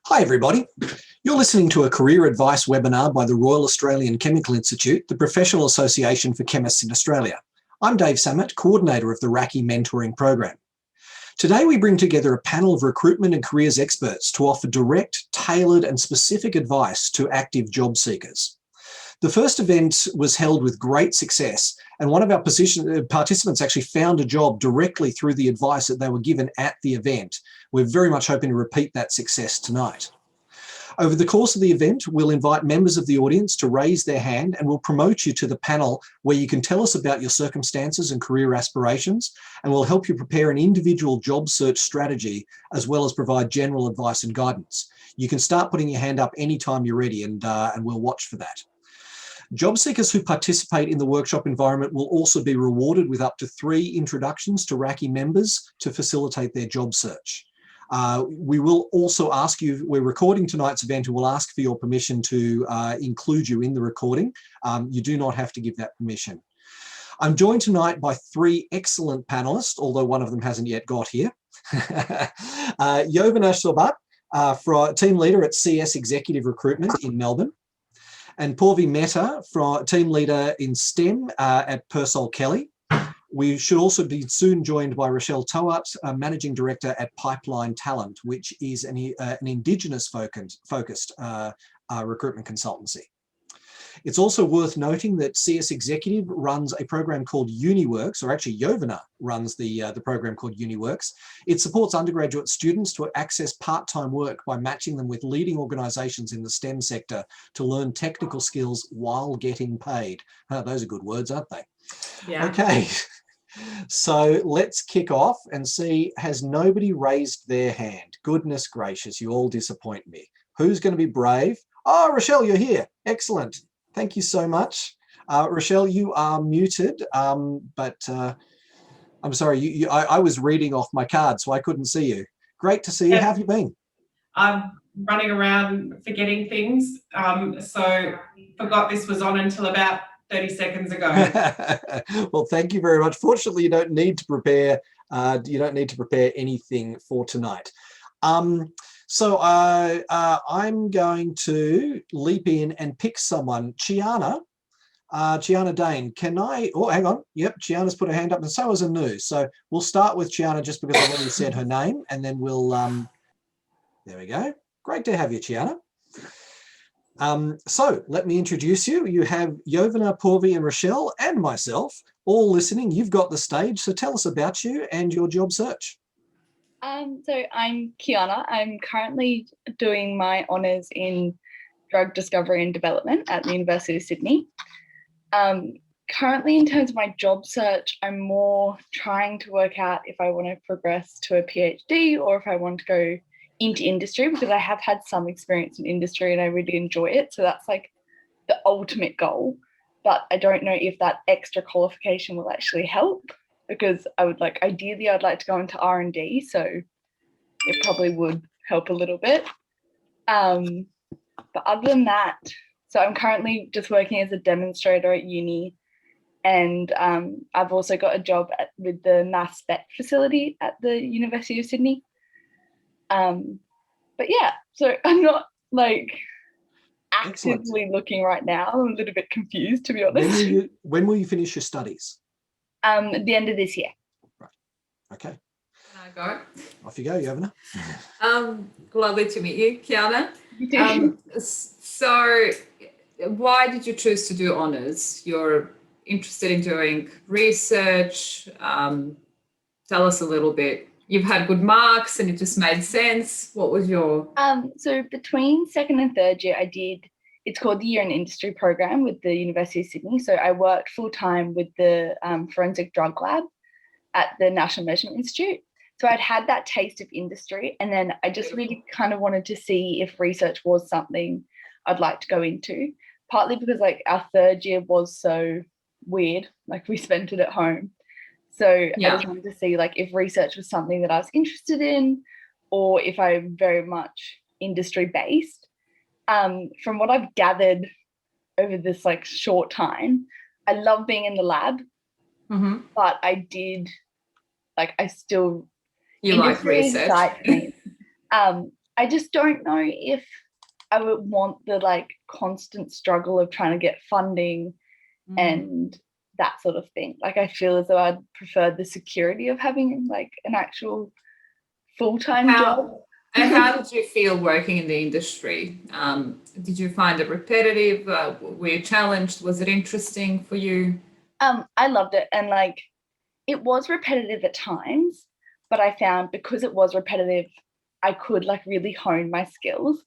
Hi everybody. You're listening to a career advice webinar by the Royal Australian Chemical Institute, the professional association for chemists in Australia. I'm Dave Samet, coordinator of the RACI Mentoring Program. Today we bring together a panel of recruitment and careers experts to offer direct, tailored and specific advice to active job seekers. The first event was held with great success, and one of our participants actually found a job directly through the advice that they were given at the event. We're very much hoping to repeat that success tonight. Over the course of the event, we'll invite members of the audience to raise their hand and we'll promote you to the panel where you can tell us about your circumstances and career aspirations, and we'll help you prepare an individual job search strategy as well as provide general advice and guidance. You can start putting your hand up anytime you're ready, and we'll watch for that. Job seekers who participate in the workshop environment will also be rewarded with up to 3 introductions to RACI members to facilitate their job search. We will also ask you, we're recording tonight's event and we'll ask for your permission to include you in the recording. You do not have to give that permission. I'm joined tonight by 3 excellent panelists, although one of them hasn't yet got here. Jovana Sobat, team leader at CS Executive Recruitment in Melbourne, and Purvi Mehta, team leader in STEM at Purcell Kelly. We should also be soon joined by Rochelle Towart, Managing Director at Pipeline Talent, which is an Indigenous focused recruitment consultancy. It's also worth noting that CS Executive runs a program called UniWorks, or actually Jovana runs the program called UniWorks. It supports undergraduate students to access part-time work by matching them with leading organisations in the STEM sector to learn technical skills while getting paid. Those are good words, aren't they? Yeah. Okay. So let's kick off and see, has nobody raised their hand? Goodness gracious, you all disappoint me. Who's going to be brave? Oh, Rochelle, you're here. Excellent. Thank you so much. Rochelle, you are muted, but I'm sorry, I was reading off my card, so I couldn't see you. Great to see you. How have you been? I'm running around forgetting things, so forgot this was on until about 30 seconds ago. Well, thank you very much. Fortunately, you don't need to prepare. You don't need to prepare anything for tonight. So I'm going to leap in and pick someone. Chiana Dane, can I, oh, hang on. Yep, Chiana's put her hand up, and so has Anu. So we'll start with Chiana just because I've already said her name, and then we'll, there we go. Great to have you, Chiana. So let me introduce you. You have Jovana, Purvi and Rochelle and myself all listening. You've got the stage, so tell us about you and your job search. So I'm Kiana. I'm currently doing my honours in drug discovery and development at the University of Sydney. Currently, in terms of my job search, I'm more trying to work out if I want to progress to a PhD or if I want to go into industry, because I have had some experience in industry and I really enjoy it. So that's like the ultimate goal. But I don't know if that extra qualification will actually help, because I would like, ideally, I'd like to go into R&D, so it probably would help a little bit. But other than that, so I'm currently just working as a demonstrator at uni, and I've also got a job with the mass spec facility at the University of Sydney. But yeah, so I'm not like actively looking right now. I'm a little bit confused, to be honest. When will you finish your studies? At the end of this year. Right. Okay. Can I go? Off you go, Jovana. Lovely to meet you, Kiana. So why did you choose to do honours? You're interested in doing research. Tell us a little bit. You've had good marks and it just made sense. What was your... So between second and third year, it's called the Year in Industry program with the University of Sydney. So I worked full-time with the forensic drug lab at the National Measurement Institute. So I'd had that taste of industry, and then I just really kind of wanted to see if research was something I'd like to go into, partly because like our third year was so weird, like we spent it at home. So yeah. I just wanted to see like if research was something that I was interested in, or if I'm very much industry based. From what I've gathered over this like short time, I love being in the lab, but I still you like research. I just don't know if I would want the like constant struggle of trying to get funding and that sort of thing. Like I feel as though I'd prefer the security of having like an actual full-time job. And how did you feel working in the industry? Did you find it repetitive? Were you challenged? Was it interesting for you? I loved it, and like it was repetitive at times, but I found because it was repetitive, I could like really hone my skills,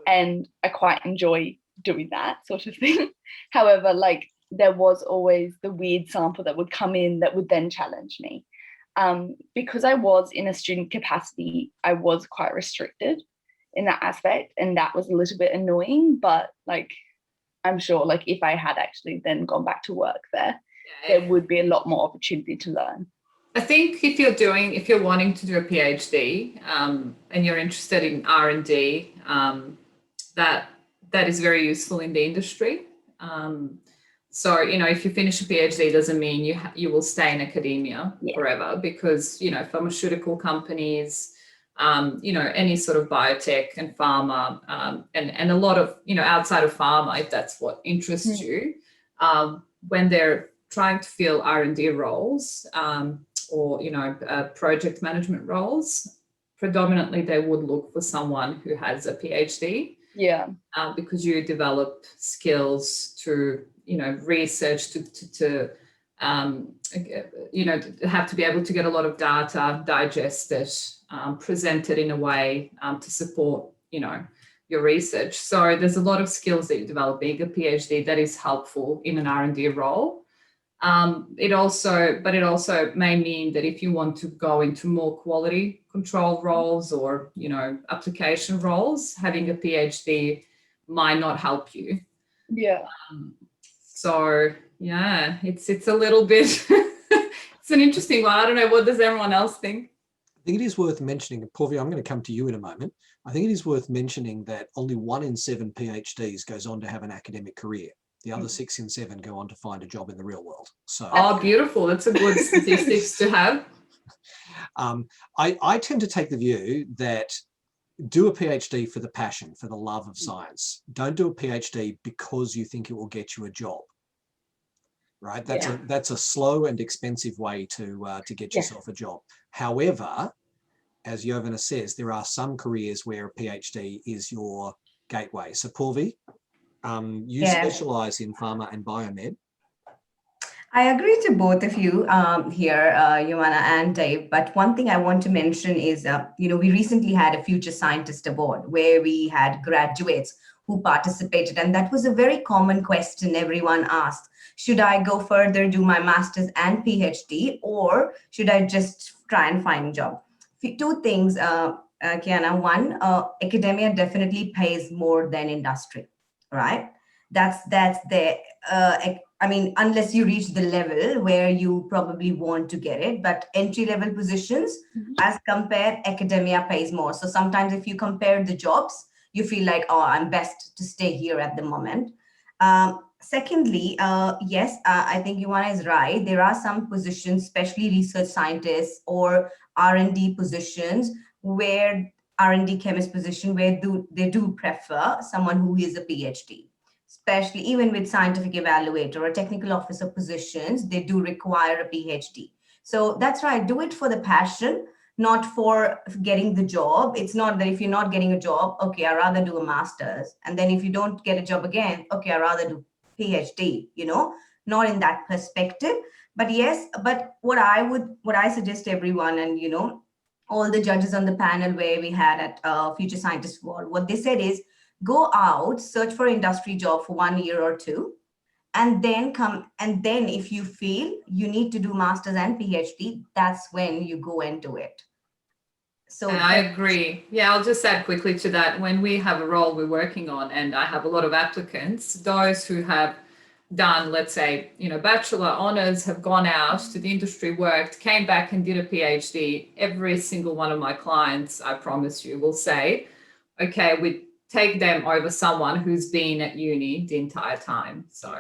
and I quite enjoy doing that sort of thing. However, like there was always the weird sample that would come in that would then challenge me. Because I was in a student capacity, I was quite restricted in that aspect, and that was a little bit annoying, but like I'm sure like if I had actually then gone back to work there, there would be a lot more opportunity to learn. I think if you're wanting to do a PhD and you're interested in R&D, that is very useful in the industry. So, if you finish a PhD doesn't mean you will stay in academia forever, because, pharmaceutical companies, any sort of biotech and pharma, and a lot of, outside of pharma, if that's what interests you, when they're trying to fill R&D roles or, project management roles, predominantly they would look for someone who has a PhD. Yeah. Because you develop skills to, research to have to be able to get a lot of data, digest it, present it in a way to support, your research. So there's a lot of skills that you develop being a PhD that is helpful in an R&D role. It also may mean that if you want to go into more quality control roles or, application roles, having a PhD might not help you. Yeah. So yeah, it's a little bit, it's an interesting one. I don't know, what does everyone else think? I think it is worth mentioning, Purvi, I'm going to come to you in a moment. I think it is worth mentioning that only 1 in 7 PhDs goes on to have an academic career. The other 6 in 7 go on to find a job in the real world. So, beautiful. That's a good statistics to have. I tend to take the view that do a PhD for the passion, for the love of science. Don't do a PhD because you think it will get you a job. Right? That's a slow and expensive way to get yourself a job. However, as Jovana says, there are some careers where a PhD is your gateway. So, Purvi, you specialize in pharma and biomed. I agree to both of you here, Jovana and Dave. But one thing I want to mention is, we recently had a Future Scientist Award where we had graduates who participated. And that was a very common question everyone asked. Should I go further, do my master's and PhD, or should I just try and find a job? 2 things, Kiana. One, academia definitely pays more than industry, right? That's the, unless you reach the level where you probably want to get it, but entry-level positions, as compared, academia pays more. So sometimes if you compare the jobs, you feel like, oh, I'm best to stay here at the moment. Secondly, yes, I think Jovana is right. There are some positions, especially research scientists or R&D positions, where R&D chemist position, where they do prefer someone who is a PhD. Especially even with scientific evaluator or technical officer positions, they do require a PhD. So that's right, do it for the passion, not for getting the job. It's not that if you're not getting a job, okay, I'd rather do a master's. And then if you don't get a job again, okay, I'd rather do PhD, not in that perspective. But yes, but what I suggest everyone, and all the judges on the panel where we had at Future Scientist Award, what they said is, go out, search for industry job for 1 year or 2, and then if you feel you need to do master's and PhD, that's when you go and do it. So I agree. Yeah, I'll just add quickly to that. When we have a role we're working on and I have a lot of applicants, those who have done, let's say, bachelor honors, have gone out to the industry, worked, came back and did a PhD, every single one of my clients, I promise you, will say, okay, we take them over someone who's been at uni the entire time. So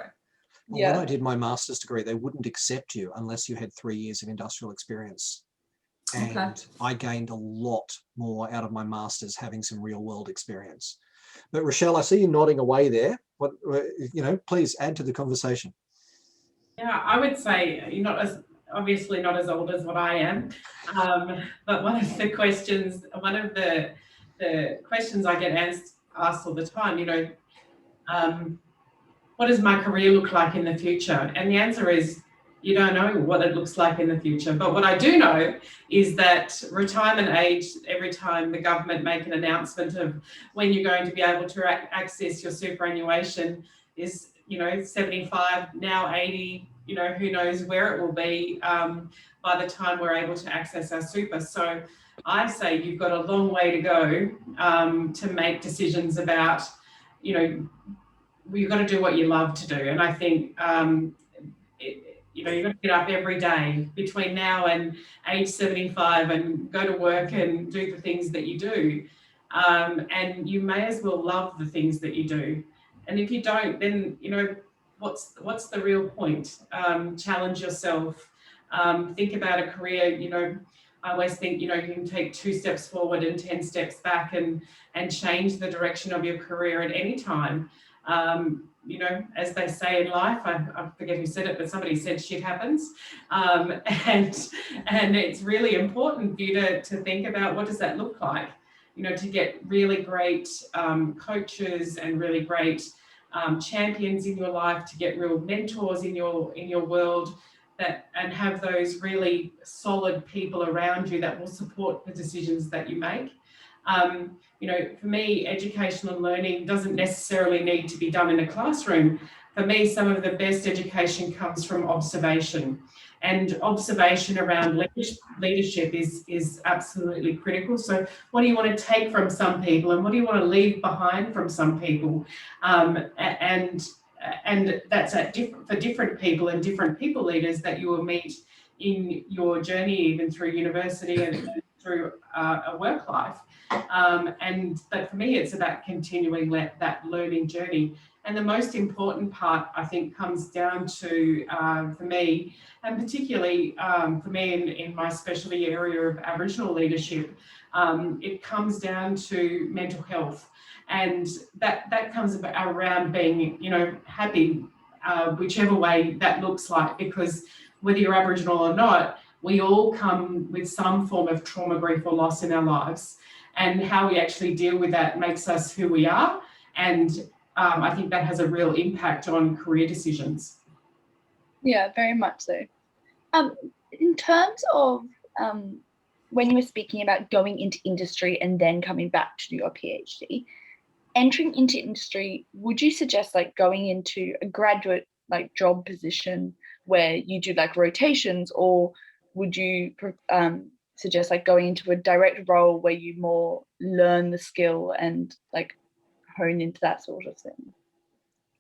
when I did my master's degree, they wouldn't accept you unless you had 3 years of industrial experience. And I gained a lot more out of my master's having some real world experience. But Rochelle, I see you nodding away there. What, please add to the conversation. Yeah, I would say you're obviously not as old as what I am, but one of the questions I get asked all the time, what does my career look like in the future? And the answer is, you don't know what it looks like in the future. But what I do know is that retirement age, every time the government make an announcement of when you're going to be able to access your superannuation is, 75, now 80, who knows where it will be by the time we're able to access our super. So I say you've got a long way to go to make decisions about, you've got to do what you love to do. And I think, you've got to get up every day between now and age 75 and go to work and do the things that you do. And you may as well love the things that you do. And if you don't, then, what's the real point? Challenge yourself. Think about a career, I always think, you can take 2 steps forward and 10 steps back and change the direction of your career at any time. As they say in life, I forget who said it, but somebody said shit happens. And it's really important for you to think about what does that look like, to get really great coaches and really great champions in your life, to get real mentors in your world and have those really solid people around you that will support the decisions that you make. For me, education and learning doesn't necessarily need to be done in a classroom. For me, some of the best education comes from observation, and observation around leadership is absolutely critical. So what do you want to take from some people, and what do you want to leave behind from some people? And that's for different people and different people leaders that you will meet in your journey, even through university and through a work life. But for me, it's about continuing that learning journey. And the most important part, I think, comes down to, for me, and particularly for me in my specialty area of Aboriginal leadership, it comes down to mental health. And that comes around being, happy, whichever way that looks like, because whether you're Aboriginal or not, we all come with some form of trauma, grief, or loss in our lives. And how we actually deal with that makes us who we are. And I think that has a real impact on career decisions. Yeah, very much so. In terms of when you were speaking about going into industry and then coming back to do your PhD, entering into industry, would you suggest going into a graduate job position where you do rotations, or would you suggest going into a direct role where you more learn the skill and hone into that sort of thing?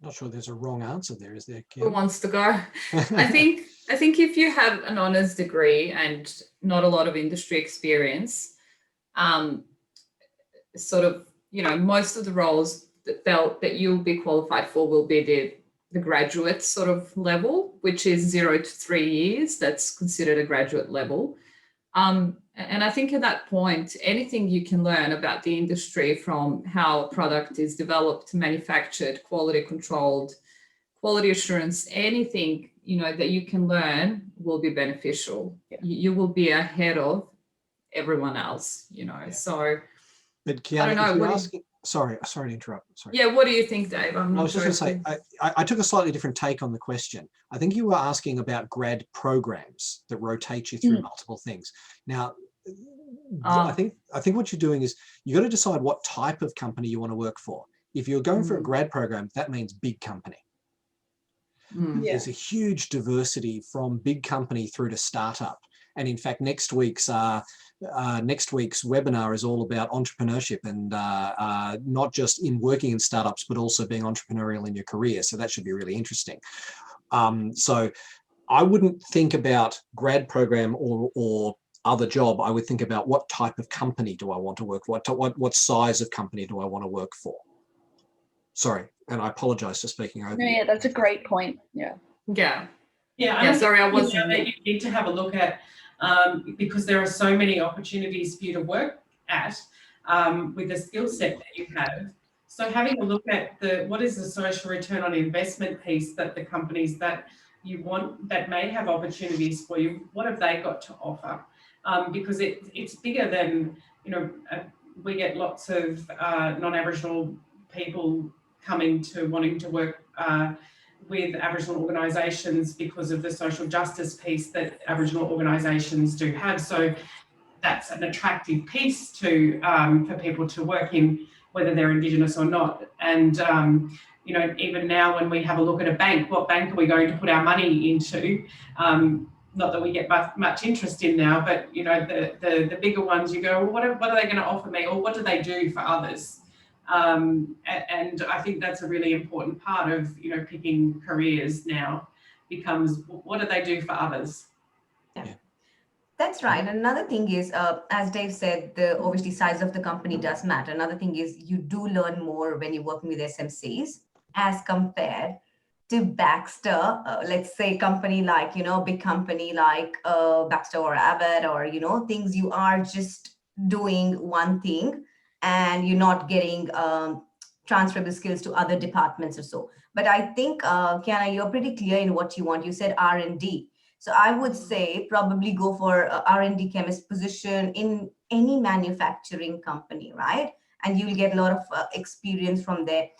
Not sure there's a wrong answer there, is there, Kim? Who wants to go? I think if you have an honours degree and not a lot of industry experience, most of the roles that you'll be qualified for will be the graduate sort of level, which is 0 to 3 years. That's considered a graduate level. And I think at that point, anything you can learn about the industry, from how a product is developed, manufactured, quality controlled, quality assurance, anything, that you can learn will be beneficial. Yeah. You will be ahead of everyone else, Yeah. So, but Kiana, I don't know. Sorry to interrupt. Sorry. Yeah, what do you think, Dave? I was just going to say, I took a slightly different take on the question. I think you were asking about grad programs that rotate you through multiple things. Now, I think what you're doing is you got to decide what type of company you want to work for. If you're going for a grad program, that means big company. There's a huge diversity from big company through to startup. And in fact, next week's webinar is all about entrepreneurship and not just in working in startups, but also being entrepreneurial in your career. So that should be really interesting. So I wouldn't think about grad program or other job. I would think about what type of company do I want to work for? What size of company do I want to work for? Sorry, and I apologize for speaking over you. Yeah, that's a great point. Yeah. Yeah, sorry, I wasn't. You need to have a look at because there are so many opportunities for you to work at with the skill set that you have. So having a look at what is the social return on investment piece that the companies that you want that may have opportunities for you, what have they got to offer? Because it's bigger than, we get lots of non-Aboriginal people coming to wanting to work with Aboriginal organisations because of the social justice piece that Aboriginal organisations do have. So that's an attractive piece to for people to work in, whether they're Indigenous or not. And even now when we have a look at a bank, what bank are we going to put our money into? Not that we get much interest in now, but the bigger ones, you go, well, what are they going to offer me, or what do they do for others? And I think that's a really important part of picking careers now, becomes what do they do for others? Yeah. That's right. Another thing is, as Dave said, the obviously size of the company does matter. Another thing is you do learn more when you're working with SMCs as compared to Baxter, let's say company like, big company like Baxter or Abbott, or, things you are just doing one thing and you're not getting transferable skills to other departments or so. But I think, Kiana, you're pretty clear in what you want. You said R&D. So I would say probably go for a R&D chemist position in any manufacturing company, right? And you'll get a lot of experience from there.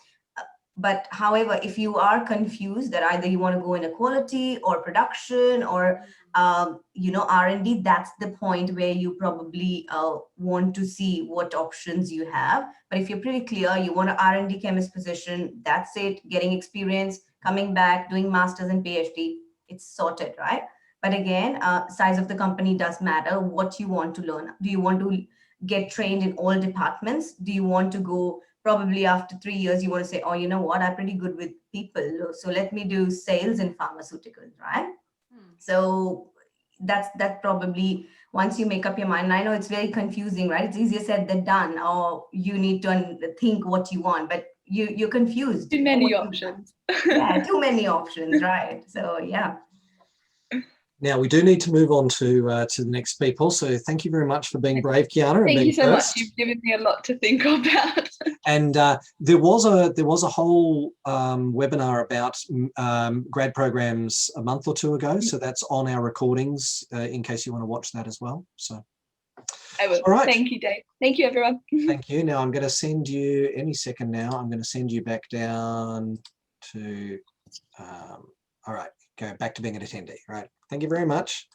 But however, if you are confused that either you want to go in a quality or production or, R&D, that's the point where you probably want to see what options you have. But if you're pretty clear, you want an R&D chemist position, that's it, getting experience, coming back, doing master's and PhD, it's sorted, right? But again, size of the company does matter. What you want to learn. Do you want to get trained in all departments? Do you want to go, probably after 3 years, you want to say, oh, you know what, I'm pretty good with people, so let me do sales in pharmaceuticals, right? So that's probably, once you make up your mind. And I know it's very confusing, right? It's easier said than done, or you need to think what you want, but you're confused. Too many options. Yeah, too many options, right? So yeah. Now we do need to move on to the next people. So thank you very much for being brave, Kiana. And Thank you so first. much. You've given me a lot to think about. And there was a whole webinar about grad programs a month or two ago. So that's on our recordings in case you want to watch that as well. So I will. All right. Thank you, Dave. Thank you, everyone. Thank you. Now I'm going to send you any second now. I'm going to send you back down to all right. Go back to being an attendee. Right. Thank you very much.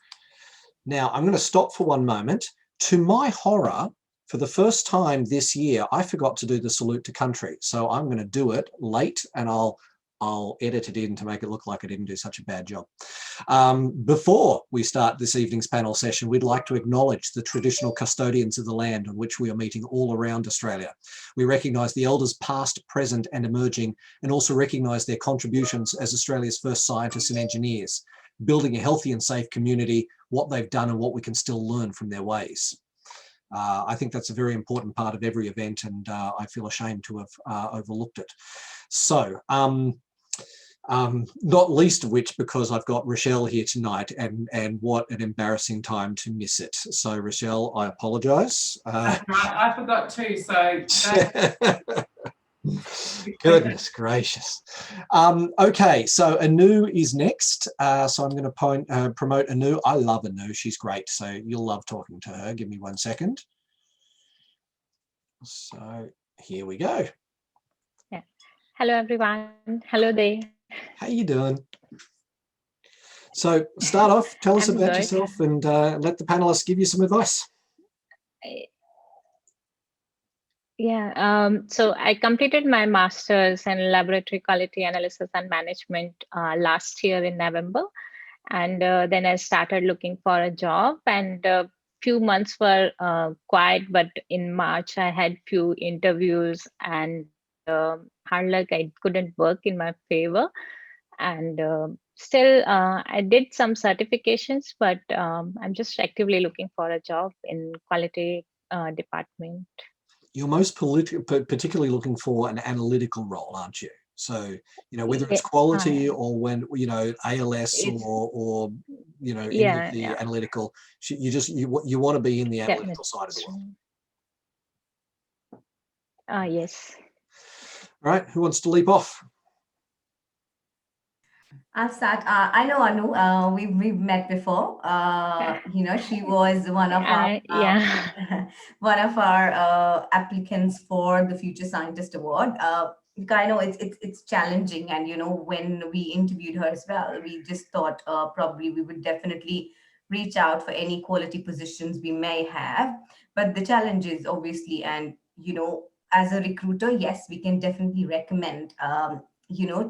Now I'm going to stop for one moment. To my horror, for the first time this year, I forgot to do the salute to country. So I'm going to do it late, and I'll edit it in to make it look like I didn't do such a bad job. Before we start this evening's panel session, we'd like to acknowledge the traditional custodians of the land on which we are meeting all around Australia. We recognise the elders past, present and emerging, and also recognise their contributions as Australia's first scientists and engineers, building a healthy and safe community, what they've done and what we can still learn from their ways. I think that's a very important part of every event, and I feel ashamed to have overlooked it. So, not least of which because I've got Rochelle here tonight, and what an embarrassing time to miss it. So Rochelle, I apologise. That's right. I forgot too. So goodness gracious. Okay, so Anu is next. So I'm going to promote Anu. I love Anu. She's great. So you'll love talking to her. Give me 1 second. So here we go. Yeah. Hello, everyone. Hello, Dave. How you doing? So start off, tell us about yourself, and let the panelists give you some advice. Yeah, so I completed my master's in laboratory quality analysis and management last year in November. And then I started looking for a job, and a few months were quiet, but in March I had few interviews, and hard luck, I couldn't work in my favor. And still I did some certifications, but I'm just actively looking for a job in quality department. You're most particularly looking for an analytical role, aren't you? So, whether it's quality or when, ALS It's- or any Yeah, of the yeah. analytical, you want to be in the analytical side of the world. Yes. All right, who wants to leap off? I'll start. I know Anu. We've met before. She was one of our Yeah. one of our applicants for the Future Scientist Award. I know it's challenging, and when we interviewed her as well, we just thought probably we would definitely reach out for any quality positions we may have. But the challenge is obviously, and as a recruiter, yes, we can definitely recommend.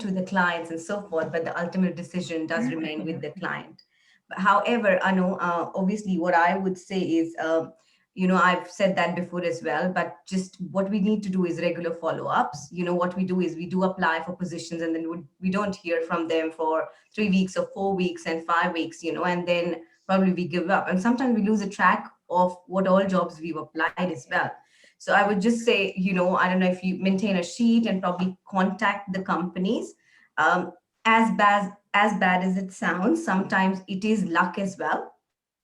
To the clients and so forth, but the ultimate decision does remain with the client. However, Anu, obviously what I would say is, I've said that before as well, but just what we need to do is regular follow-ups. What we do is we do apply for positions, and then we don't hear from them for 3 weeks or 4 weeks and 5 weeks, and then probably we give up. And sometimes we lose a track of what all jobs we've applied as well. So I would just say, I don't know if you maintain a sheet and probably contact the companies. As bad as it sounds, sometimes it is luck as well.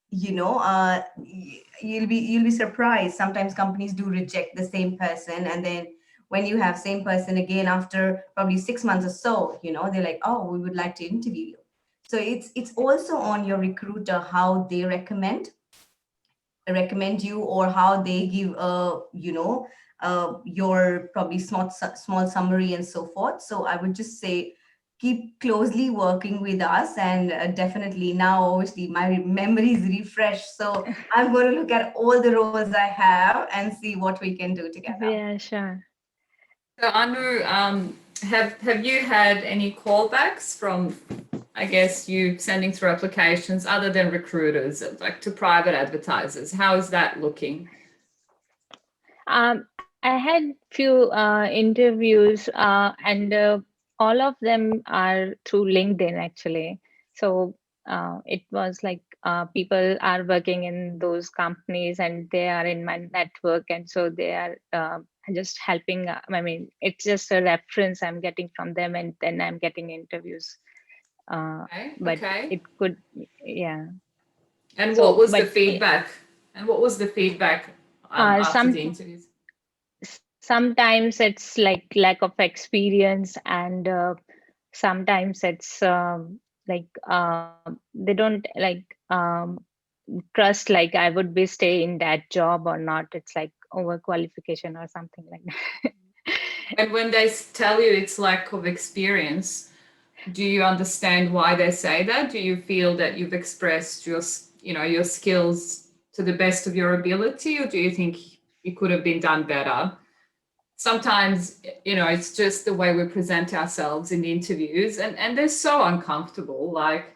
You'll be surprised. Sometimes companies do reject the same person, and then when you have same person again after probably 6 months or so, they're like, oh, we would like to interview you. So it's also on your recruiter how they recommend you, or how they give your probably small summary and so forth. So I would just say keep closely working with us, and definitely now obviously my memory is refreshed, so I'm going to look at all the roles I have and see what we can do together. Yeah, sure. So Anu, have you had any callbacks from, I guess, you sending through applications other than recruiters, like to private advertisers? How is that looking? I had few interviews, and all of them are through LinkedIn actually. So it was like people are working in those companies, and they are in my network, and so they are just helping. I mean, it's just a reference I'm getting from them, and then I'm getting interviews. But it could, yeah. And what was the feedback? After the interviews? Sometimes it's like lack of experience, and sometimes it's like they don't trust like I would be stay in that job or not. It's like overqualification or something like that. And when they tell you it's lack of experience, do you understand why they say that? Do you feel that you've expressed your skills to the best of your ability, or do you think it could have been done better? Sometimes, it's just the way we present ourselves in the interviews, and they're so uncomfortable. Like,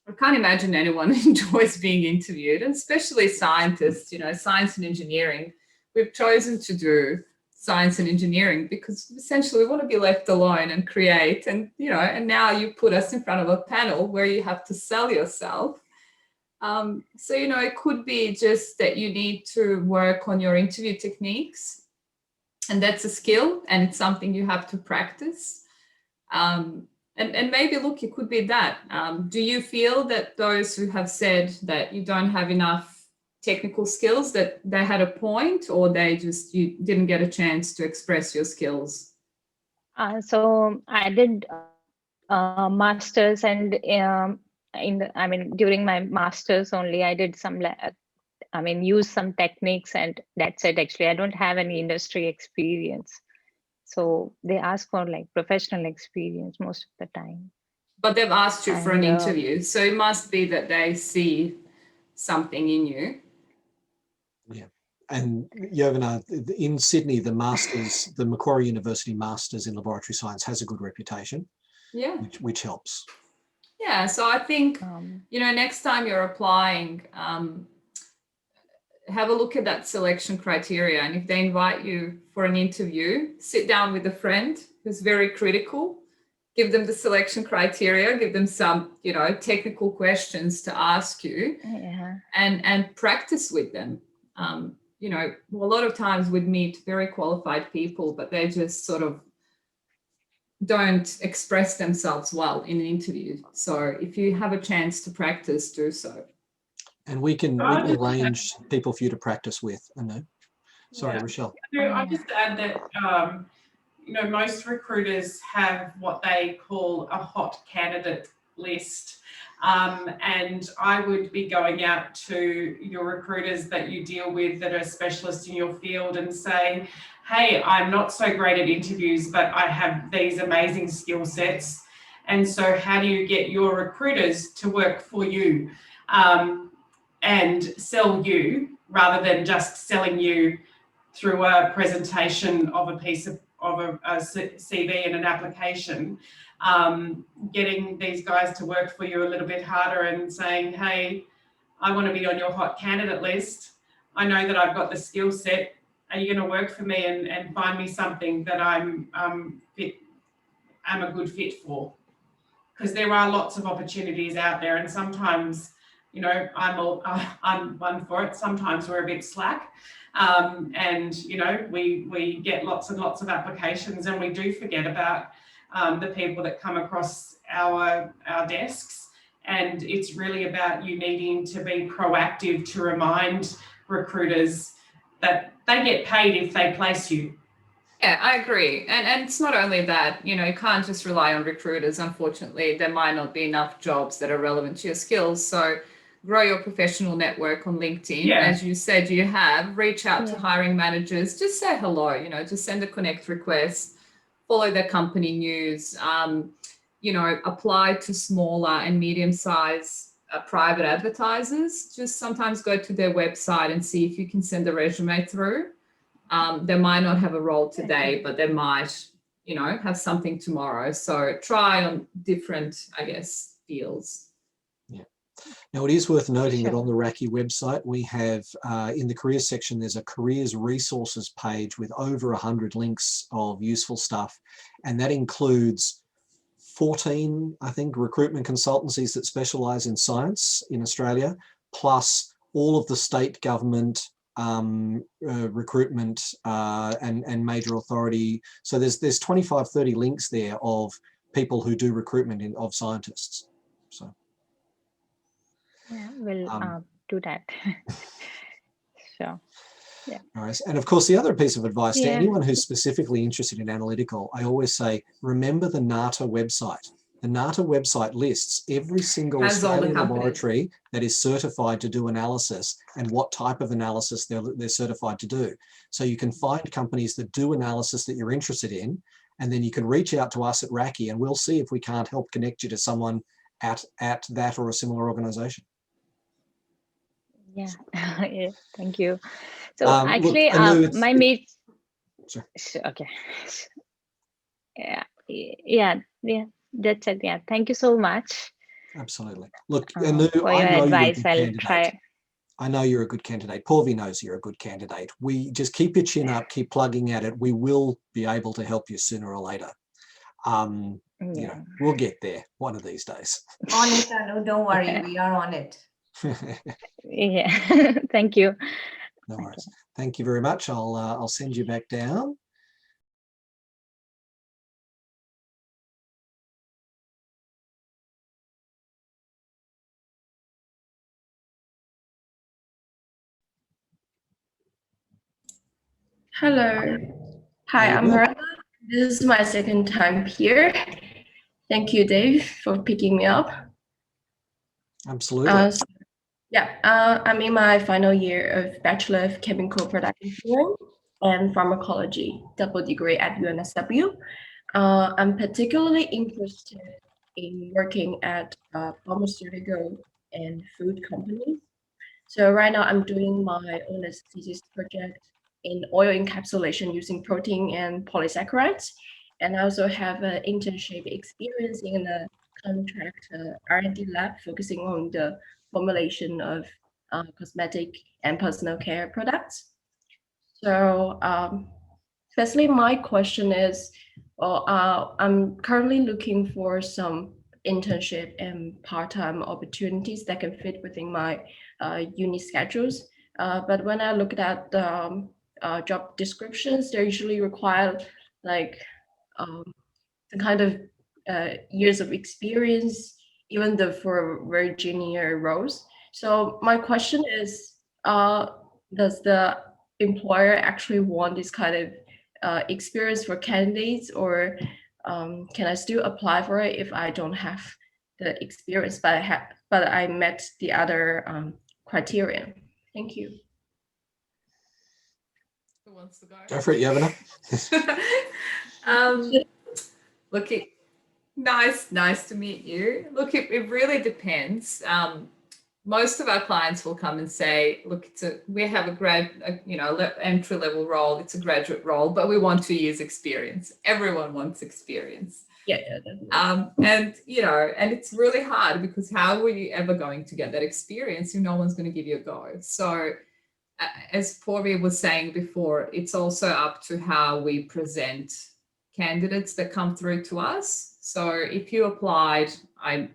I can't imagine anyone enjoys being interviewed, and especially scientists, science and engineering. We've chosen to do science and engineering because essentially we want to be left alone and create, and now you put us in front of a panel where you have to sell yourself. So it could be just that you need to work on your interview techniques, and that's a skill, and it's something you have to practice. And maybe, look, it could be that. Do you feel that those who have said that you don't have enough technical skills, that they had a point, or you didn't get a chance to express your skills? So I did masters, and during my masters only, I did some use some techniques, and that's it. Actually, I don't have any industry experience, so they ask for like professional experience most of the time. But they've asked you for an interview, so it must be that they see something in you. Yeah. And Yovana, in Sydney, the Macquarie University Masters in Laboratory Science has a good reputation. Yeah. Which helps. Yeah. So I think, next time you're applying, have a look at that selection criteria. And if they invite you for an interview, sit down with a friend who's very critical, give them the selection criteria, give them some, technical questions to ask you, and practice with them. A lot of times we'd meet very qualified people, but they just sort of don't express themselves well in an interview. So if you have a chance to practice, do so. And we can arrange people for you to practice with. I know. Sorry, Yeah. Rochelle. I just add that most recruiters have what they call a hot candidate list. And I would be going out to your recruiters that you deal with that are specialists in your field and say, hey, I'm not so great at interviews, but I have these amazing skill sets. And so how do you get your recruiters to work for you and sell you rather than just selling you through a presentation of a piece of a CV and an application, getting these guys to work for you a little bit harder and saying, hey, I want to be on your hot candidate list. I know that I've got the skill set. Are you going to work for me and find me something that I'm a good fit for? Because there are lots of opportunities out there, and sometimes, I'm one for it. Sometimes we're a bit slack. And we get lots and lots of applications, and we do forget about the people that come across our desks. And it's really about you needing to be proactive to remind recruiters that they get paid if they place you. Yeah, I agree. And it's not only that, you can't just rely on recruiters. Unfortunately, there might not be enough jobs that are relevant to your skills. So grow your professional network on LinkedIn. Yeah. As you said, you have, reach out to hiring managers, just say hello, just send a connect request, follow their company news, apply to smaller and medium-sized private advertisers. Just sometimes go to their website and see if you can send a resume through. They might not have a role today, but they might, have something tomorrow. So try on different, fields. Yeah. Now, it is worth noting that on the RACI website, we have in the careers section, there's a careers resources page with over 100 links of useful stuff. And that includes 14, I think, recruitment consultancies that specialize in science in Australia, plus all of the state government recruitment and major authority. So there's 25, 30 links there of people who do recruitment of scientists. So yeah, we'll do that. Sure. Yeah. All right. And of course, the other piece of advice to anyone who's specifically interested in analytical, I always say, remember the NATA website. The NATA website lists every single Australian laboratory that is certified to do analysis and what type of analysis they're certified to do. So you can find companies that do analysis that you're interested in, and then you can reach out to us at RACI and we'll see if we can't help connect you to someone at that or a similar organization. Yeah, yeah, thank you. So actually, look, my mate. Okay. Yeah. That's it. Yeah, thank you so much. Absolutely. Look, Anu, for your advice, I'll try. I know you're a good candidate. Porvi knows you're a good candidate. We just keep your chin up, keep plugging at it. We will be able to help you sooner or later. We'll get there one of these days. On it, Anu, don't worry, we are on it. Yeah, thank you. No worries. Thank you very much. I'll send you back down. Hello. Hi, I'm Miranda. This is my second time here. Thank you, Dave, for picking me up. Absolutely. I'm in my final year of Bachelor of Chemical Product Engineering and Pharmacology, double degree at UNSW. I'm particularly interested in working at pharmaceutical and food companies. So right now I'm doing my honors thesis project in oil encapsulation using protein and polysaccharides. And I also have an internship experience in a contract R&D lab focusing on the formulation of cosmetic and personal care products. So firstly, my question is, I'm currently looking for some internship and part-time opportunities that can fit within my uni schedules. But when I look at the job descriptions, they usually require like the kind of years of experience, even though for very junior roles. So my question is, does the employer actually want this kind of experience for candidates, or can I still apply for it if I don't have the experience, but I met the other criteria? Thank you. Who wants to go? Go for it, Yovana. Look, nice to meet you. Look, it really depends. Most of our clients will come and say, look, we have entry level role. It's a graduate role, but we want 2 years experience. Everyone wants experience. Yeah, definitely. And it's really hard, because how are you ever going to get that experience if no one's going to give you a go? So as Purvi was saying before, it's also up to how we present candidates that come through to us. So if you applied, I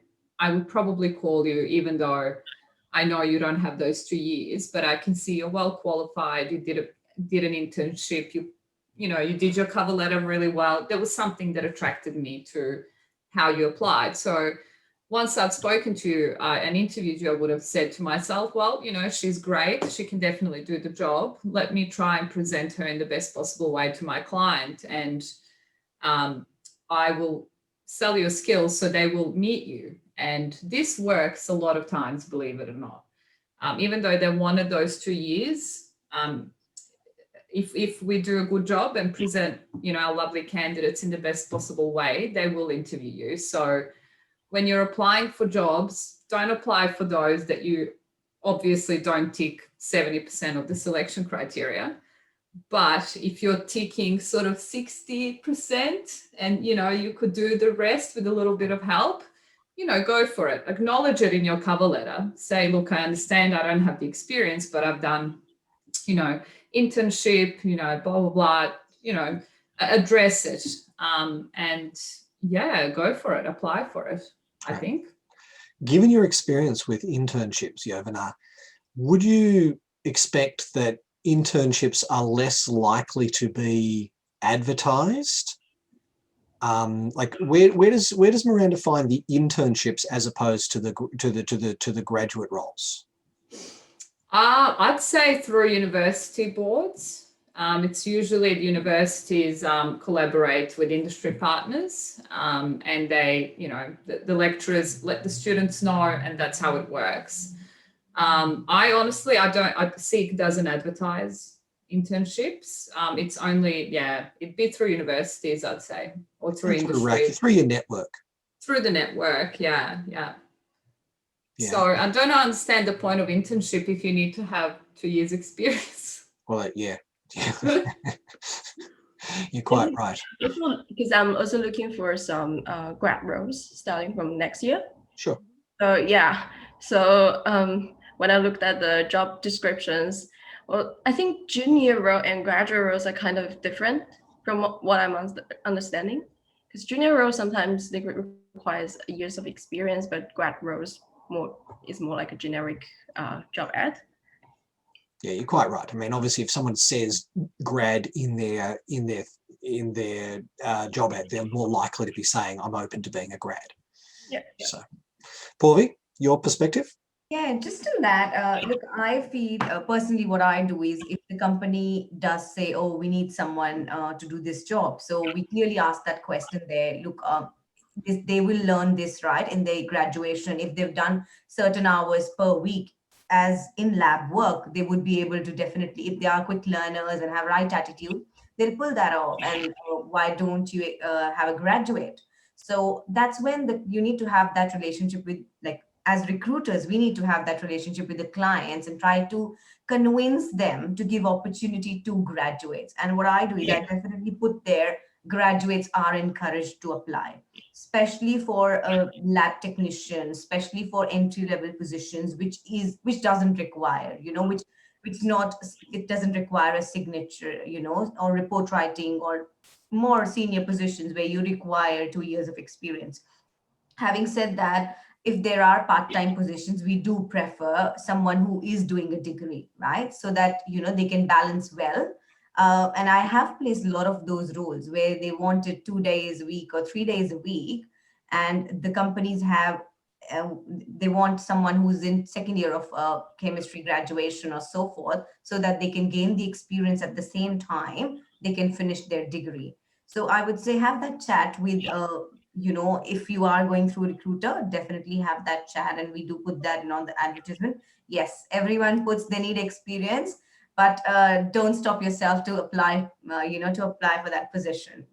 would probably call you, even though I know you don't have those 2 years, but I can see you're well qualified. You did an internship. You did your cover letter really well. There was something that attracted me to how you applied. So once I've spoken to you and interviewed you, I would have said to myself, well, she's great. She can definitely do the job. Let me try and present her in the best possible way to my client. And I will sell your skills so they will meet you. And this works a lot of times, believe it or not. Even though they wanted those 2 years, if we do a good job and present, our lovely candidates in the best possible way, they will interview you. So when you're applying for jobs, don't apply for those that you obviously don't tick 70% of the selection criteria. But if you're ticking sort of 60% and, you could do the rest with a little bit of help, go for it. Acknowledge it in your cover letter. Say, look, I understand I don't have the experience, but I've done, internship, blah, blah, blah, address it. And yeah, go for it. Apply for it, I think. Given your experience with internships, Yovana, would you expect that internships are less likely to be advertised? Where does Miranda find the internships as opposed to the graduate roles? I'd say through university boards. It's usually the universities collaborate with industry partners, and they, the lecturers let the students know, and that's how it works. SEEK doesn't advertise internships. It's only, it'd be through universities, I'd say, or through industry. Through your network. Through the network, yeah. So I don't understand the point of internship if you need to have 2 years experience. Well, yeah. You're quite right. Because I'm also looking for some grad roles starting from next year. Sure. So when I looked at the job descriptions, well, I think junior role and graduate roles are kind of different from what I'm understanding. Because junior roles sometimes they requires years of experience, but grad roles is more like a generic job ad. Yeah, you're quite right. I mean, obviously, if someone says grad in their job ad, they're more likely to be saying, "I'm open to being a grad." Yeah. So, Purvi, your perspective? Yeah, just on that, look, I feel personally what I do is if the company does say, oh, we need someone to do this job. So we clearly ask that question there. Look, they will learn this, right, in their graduation. If they've done certain hours per week as in lab work, they would be able to definitely, if they are quick learners and have right attitude, they'll pull that off. And why don't you have a graduate? So that's when you need to have that relationship with, like, as recruiters, we need to have that relationship with the clients and try to convince them to give opportunity to graduates. And what I do is I definitely put there, graduates are encouraged to apply, especially for a lab technician, especially for entry-level positions, which doesn't require, it doesn't require a signature, or report writing, or more senior positions where you require 2 years of experience. Having said that, if there are part-time positions, we do prefer someone who is doing a degree, right? So that, they can balance well And I have placed a lot of those roles where they wanted 2 days a week or 3 days a week. And the companies have, they want someone who's in second year of chemistry graduation or so forth, so that they can gain the experience at the same time they can finish their degree. So I would say have that chat with, if you are going through a recruiter, definitely have that chat. And we do put that in on the advertisement. Yes, everyone puts they need experience, but don't stop yourself to apply, to apply for that position.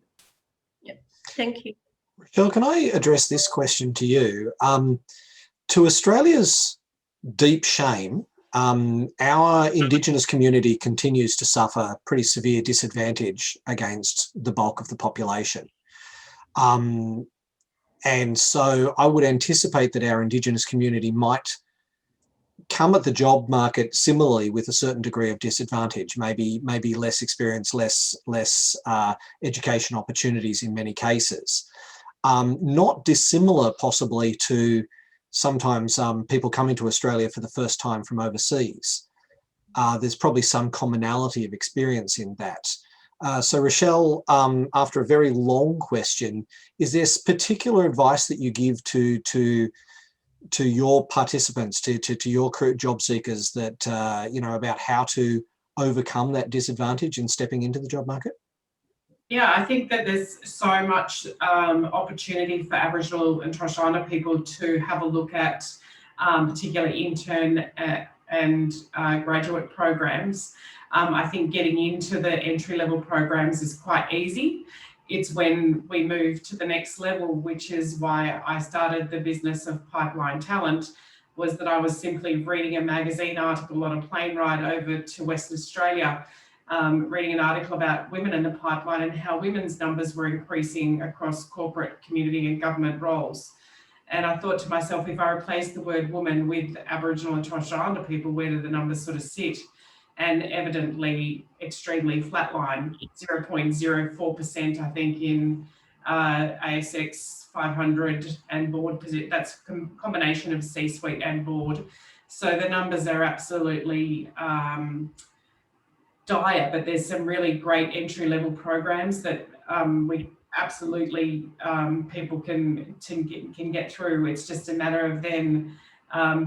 Yeah, thank you. Rochelle, can I address this question to you? To Australia's deep shame, our Indigenous community continues to suffer pretty severe disadvantage against the bulk of the population. And so I would anticipate that our Indigenous community might come at the job market similarly with a certain degree of disadvantage, maybe less experience, less education opportunities in many cases. Not dissimilar possibly to sometimes people coming to Australia for the first time from overseas. There's probably some commonality of experience in that. So Rochelle, after a very long question, is there particular advice that you give to your participants, to your job seekers, that about how to overcome that disadvantage in stepping into the job market? Yeah, I think that there's so much opportunity for Aboriginal and Torres Strait Islander people to have a look at particularly intern and graduate programs. I think getting into the entry-level programs is quite easy. It's when we move to the next level, which is why I started the business of Pipeline Talent, was that I was simply reading a magazine article on a plane ride over to Western Australia, reading an article about women in the pipeline and how women's numbers were increasing across corporate, community and government roles. And I thought to myself, if I replace the word woman with Aboriginal and Torres Strait Islander people, where do the numbers sort of sit? And evidently extremely flatline, 0.04%, I think, in ASX 500 and board position. That's a combination of C-suite and board. So the numbers are absolutely dire, but there's some really great entry-level programs that we absolutely people can get through. It's just a matter of then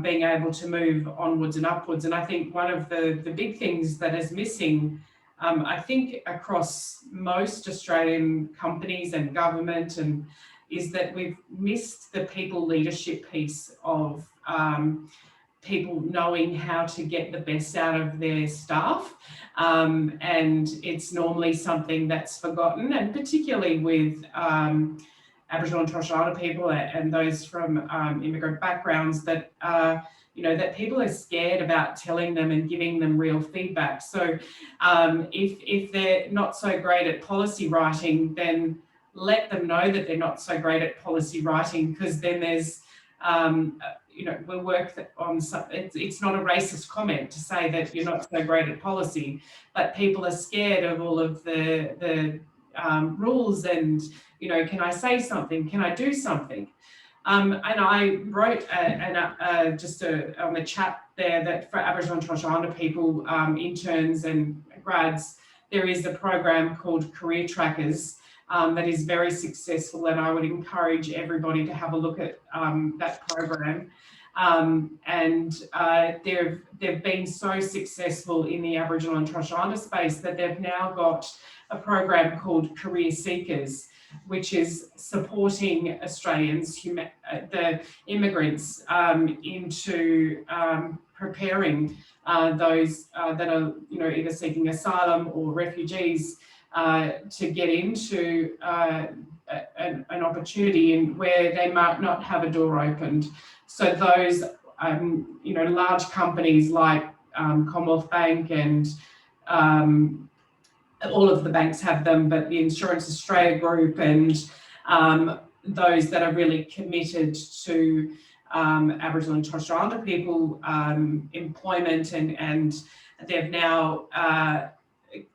being able to move onwards and upwards. And I think one of the big things that is missing, I think across most Australian companies and government, is that we've missed the people leadership piece of people knowing how to get the best out of their staff. And it's normally something that's forgotten, and particularly with Aboriginal and Torres Strait Islander people and those from immigrant backgrounds, that that people are scared about telling them and giving them real feedback. So if they're not so great at policy writing, then let them know that they're not so great at policy writing, because then there's we'll work on something. It's not a racist comment to say that you're not so great at policy, but people are scared of all of the rules and, can I say something? Can I do something? And I wrote just on the chat there that for Aboriginal and Torres Strait Islander people, interns and grads, there is a program called Career Trackers that is very successful, and I would encourage everybody to have a look at that program. They've been so successful in the Aboriginal and Torres Strait Islander space that they've now got a program called Career Seekers, which is supporting Australians, the immigrants, into preparing those that are, either seeking asylum or refugees to get into an opportunity in where they might not have a door opened. So those, large companies like Commonwealth Bank and all of the banks have them, but the Insurance Australia Group and those that are really committed to Aboriginal and Torres Strait Islander people employment, and they've now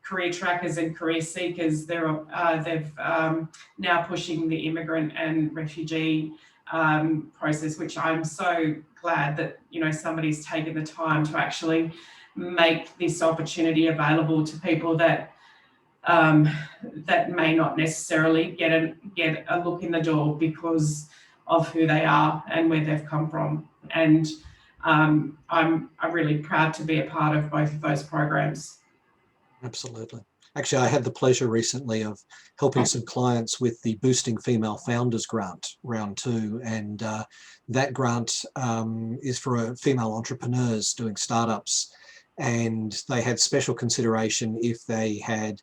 Career Trackers and Career Seekers. They've now pushing the immigrant and refugee process, which I'm so glad that somebody's taken the time to actually make this opportunity available to people that that may not necessarily get a look in the door because of who they are and where they've come from. And I'm really proud to be a part of both of those programs. Absolutely. Actually, I had the pleasure recently of helping some clients with the Boosting Female Founders Grant, round 2. And that grant is for female entrepreneurs doing startups. And they had special consideration if they had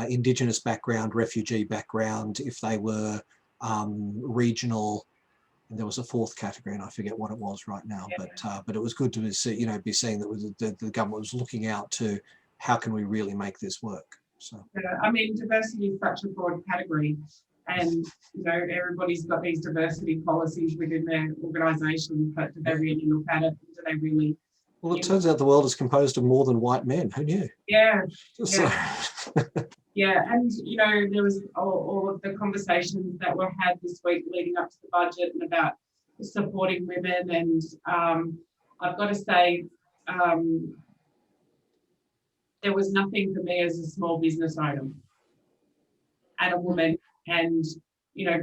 Indigenous background, refugee background, if they were regional. And there was a 4th category, and I forget what it was right now. Yeah. But it was good to see, be seeing that the government was looking out to how can we really make this work. So yeah, I mean, diversity is such a broad category, and everybody's got these diversity policies within their organisation, but do they really look at it? Do they really? Well, it turns out the world is composed of more than white men. Who knew? Yeah. So. Yeah. Yeah, and there was all of the conversations that were had this week leading up to the budget and about supporting women, and I've got to say, there was nothing for me as a small business owner and a woman, and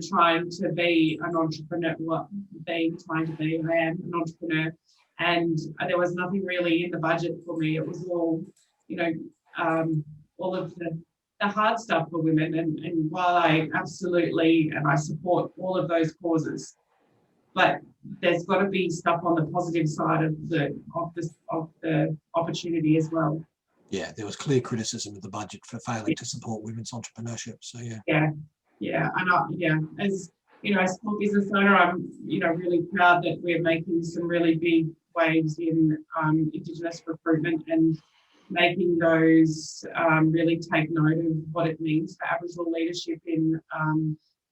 trying to be an entrepreneur. I am an entrepreneur, and there was nothing really in the budget for me. It was all, all of the hard stuff for women, and while I absolutely and I support all of those causes, but there's got to be stuff on the positive side of the opportunity as well. Yeah, there was clear criticism of the budget for failing to support women's entrepreneurship. So yeah, and as a small business owner, I'm really proud that we're making some really big waves in Indigenous recruitment and making those really take note of what it means for Aboriginal leadership in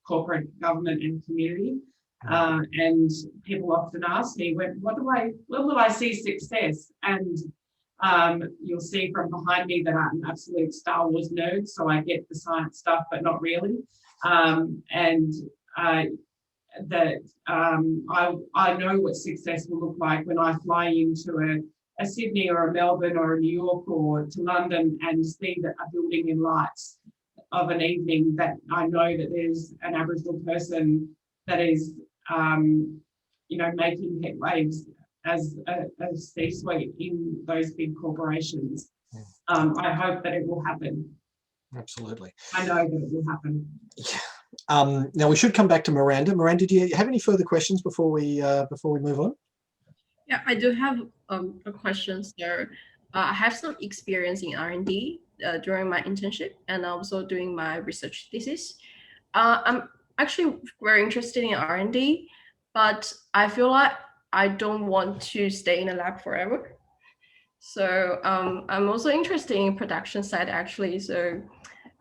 corporate government and community. And people often ask me, when do I see success? And you'll see from behind me that I'm an absolute Star Wars nerd, so I get the science stuff, but not really. I know what success will look like when I fly into a Sydney or a Melbourne or a New York or to London and see that a building in lights of an evening, that I know that there's an Aboriginal person that is, making headwaves as a C-suite in those big corporations. I hope that it will happen. Absolutely. I know that it will happen. Yeah. Now we should come back to Miranda. Miranda, do you have any further questions before we move on? Yeah, I do have a question, sir. I have some experience in R&D during my internship and also doing my research thesis. I'm actually very interested in R&D, but I feel like I don't want to stay in a lab forever. So I'm also interested in production side actually. So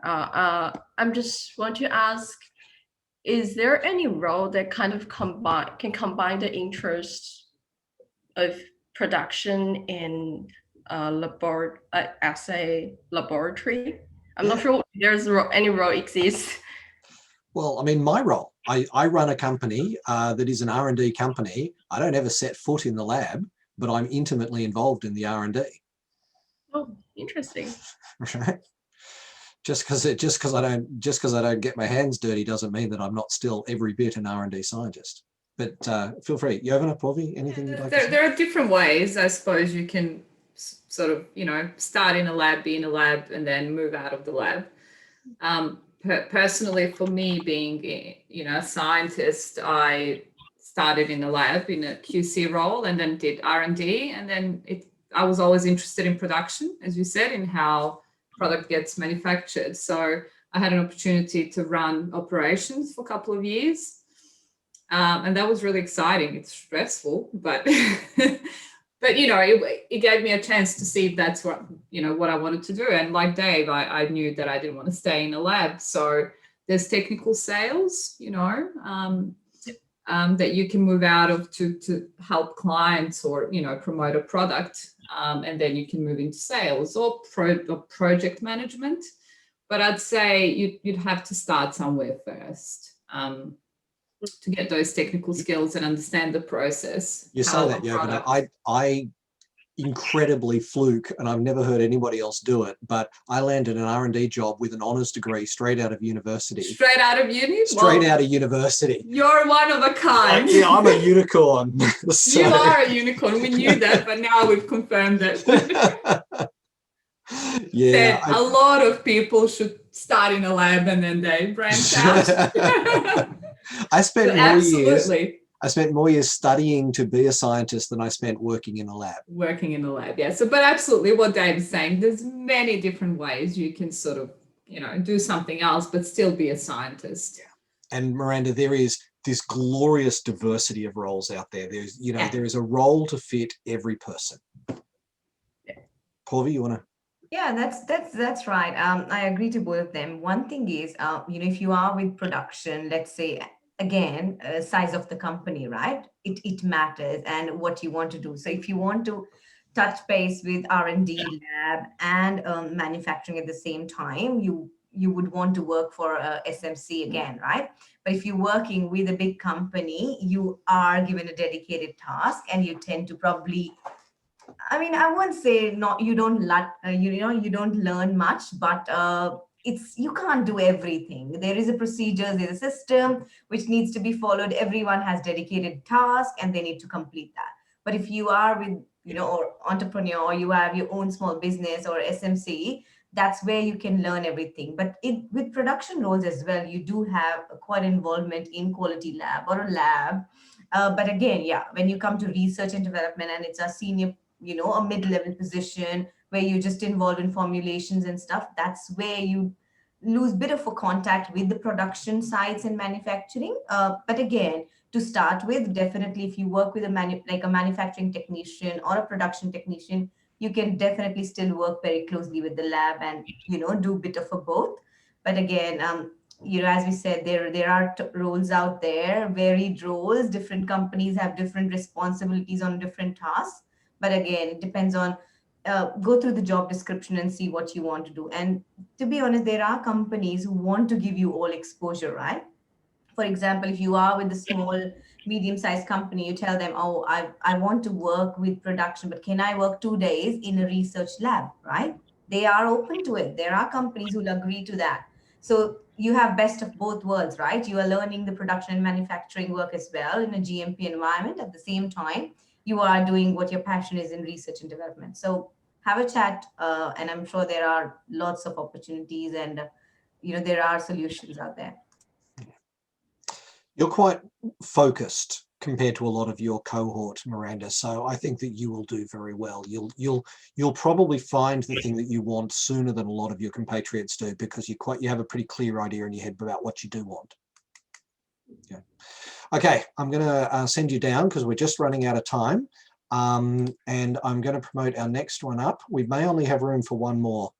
I'm just want to ask, is there any role that kind of can combine the interests of production in assay laboratory? I'm not sure if there's any role exists. Well, I mean, my role, I run a company that is an R&D company. I don't ever set foot in the lab, but I'm intimately involved in the R&D. Oh, interesting. Right. Just because I don't get my hands dirty doesn't mean that I'm not still every bit an R&D scientist. But feel free. Yovana, Purvi, anything you'd like to say? There are different ways, I suppose, you can sort of, start in a lab, be in a lab, and then move out of the lab. Personally, for me, being, a scientist, I started in a lab in a QC role and then did R&D. And then I was always interested in production, as you said, in how product gets manufactured. So I had an opportunity to run operations for a couple of years. And that was really exciting. It's stressful, but it gave me a chance to see if that's what I wanted to do. And like Dave, I knew that I didn't want to stay in a lab. So there's technical sales, that you can move out of to help clients or, promote a product. And then you can move into sales or project management. But I'd say you'd have to start somewhere first. To get those technical skills and understand the process. You say that, Yovana. I incredibly fluke, and I've never heard anybody else do it, but I landed an R&D job with an honours degree straight out of university. Straight out of uni? Straight out of university. You're one of a kind. Yeah, I'm a unicorn. So. You are a unicorn. We knew that, but now we've confirmed it. Yeah. A lot of people should start in a lab and then they branch out. I spent Absolutely. more years studying to be a scientist than I spent working in a lab. Working in the lab, yeah. So, but absolutely what Dave's saying, there's many different ways you can sort of, do something else, but still be a scientist. Yeah. And Miranda, there is this glorious diversity of roles out there. There's, there is a role to fit every person. Yeah. Purvi, you want to? Yeah, that's right. I agree to both of them. One thing is, if you are with production, let's say, again, size of the company, right? It matters and what you want to do. So if you want to touch base with R&D lab and manufacturing at the same time, you would want to work for SMC again, right? But if you're working with a big company, you are given a dedicated task and you tend to probably, I won't say not, you don't learn much, but you can't do everything. There is a procedure, there's a system which needs to be followed. Everyone has dedicated tasks and they need to complete that. But if you are with, or entrepreneur, or you have your own small business or SMC, that's where you can learn everything. But with production roles as well, you do have quite involvement in quality lab or a lab. But again, when you come to research and development and it's a senior, a mid-level position where you're just involved in formulations and stuff, that's where you lose a bit of a contact with the production sites and manufacturing. But again, to start with, definitely if you work with a manufacturing technician or a production technician, you can definitely still work very closely with the lab and, do a bit of a both. But again, as we said, there are roles out there, varied roles. Different companies have different responsibilities on different tasks. But again, it depends on, go through the job description and see what you want to do. And to be honest, there are companies who want to give you all exposure, right? For example, if you are with a small, medium-sized company, you tell them, oh, I want to work with production, but can I work 2 days in a research lab, right? They are open to it. There are companies who will agree to that. So you have best of both worlds, right? You are learning the production and manufacturing work as well in a GMP environment. At the same time, you are doing what your passion is in research and development. So have a chat, and I'm sure there are lots of opportunities and, there are solutions out there. You're quite focused compared to a lot of your cohort, Miranda. So I think that you will do very well. You'll probably find the thing that you want sooner than a lot of your compatriots do, because you have a pretty clear idea in your head about what you do want. Yeah. Okay, I'm going to send you down because we're just running out of time. And I'm going to promote our next one up. We may only have room for one more,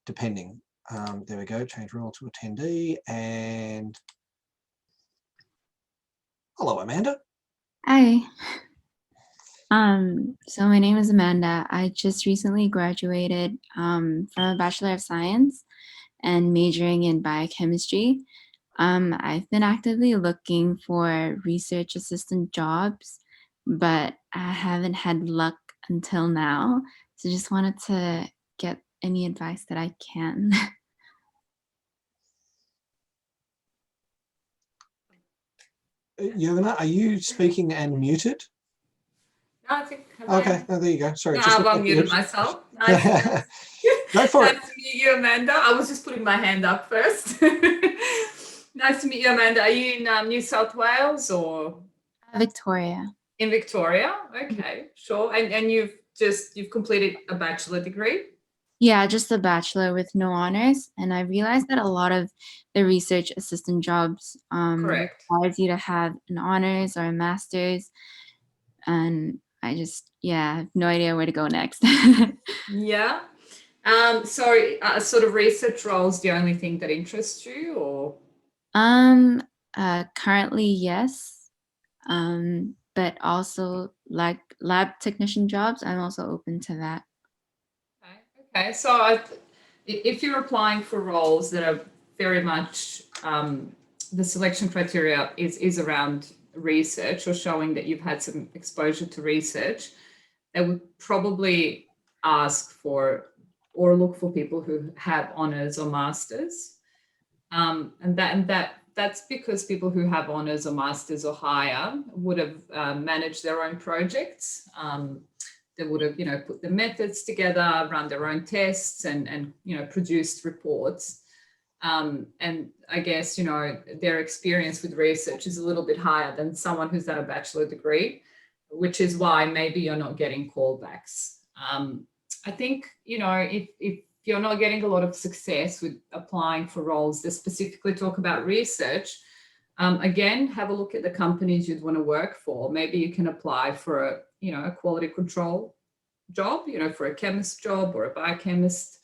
depending. There we go, change role to attendee. And hello, Amanda. Hi. So my name is Amanda. I just recently graduated from a Bachelor of Science and majoring in biochemistry. I've been actively looking for research assistant jobs, but I haven't had luck until now. So just wanted to get any advice that I can. Yovana, are you speaking and muted? No, I think. Okay, there you go. Sorry. No, just I've unmuted myself. Nice. Go for it. Nice to meet you, Amanda. I was just putting my hand up first. Nice to meet you, Amanda. Are you in New South Wales or? Victoria. In Victoria? Okay, sure. And you've completed a bachelor degree? Yeah, just a bachelor with no honors. And I realized that a lot of the research assistant jobs requires you to have an honors or a master's. And I just, have no idea where to go next. Yeah. So sort of research roles the only thing that interests you, or? Currently, yes. But also like lab technician jobs, I'm also open to that. Okay. So if you're applying for roles that are very much the selection criteria is around research or showing that you've had some exposure to research, they would probably ask for or look for people who have honours or masters. That's because people who have honours or masters or higher would have managed their own projects. They would have, put the methods together, run their own tests, and produced reports. And I guess, their experience with research is a little bit higher than someone who's done a bachelor degree, which is why maybe you're not getting callbacks. I think, if you're not getting a lot of success with applying for roles that specifically talk about research, again, have a look at the companies you'd want to work for. Maybe you can apply for a quality control job, for a chemist job or a biochemist.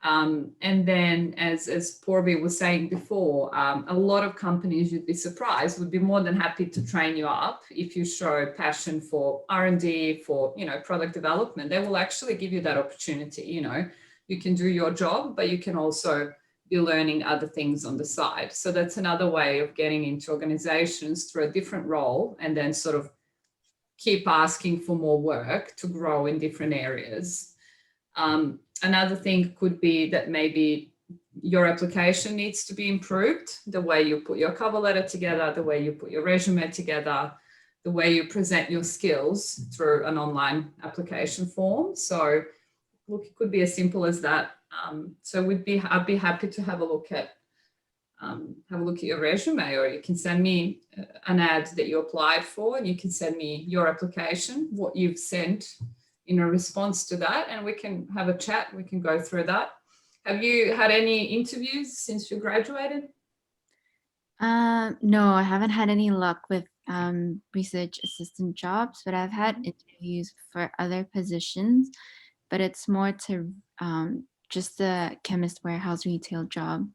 And then as Purvi was saying before, a lot of companies, you'd be surprised, would be more than happy to train you up if you show passion for R&D, for, product development. They will actually give you that opportunity. You can do your job, but you can also be learning other things on the side. So that's another way of getting into organizations through a different role, and then sort of keep asking for more work to grow in different areas. Another thing could be that maybe your application needs to be improved, the way you put your cover letter together, the way you put your resume together, the way you present your skills through an online application form. So look, it could be as simple as that. So I'd be happy to have a look at your resume, or you can send me an ad that you applied for, and you can send me your application, what you've sent in a response to that, and we can have a chat. We can go through that. Have you had any interviews since you graduated? No, I haven't had any luck with research assistant jobs, but I've had interviews for other positions, but it's more to just the chemist warehouse retail job.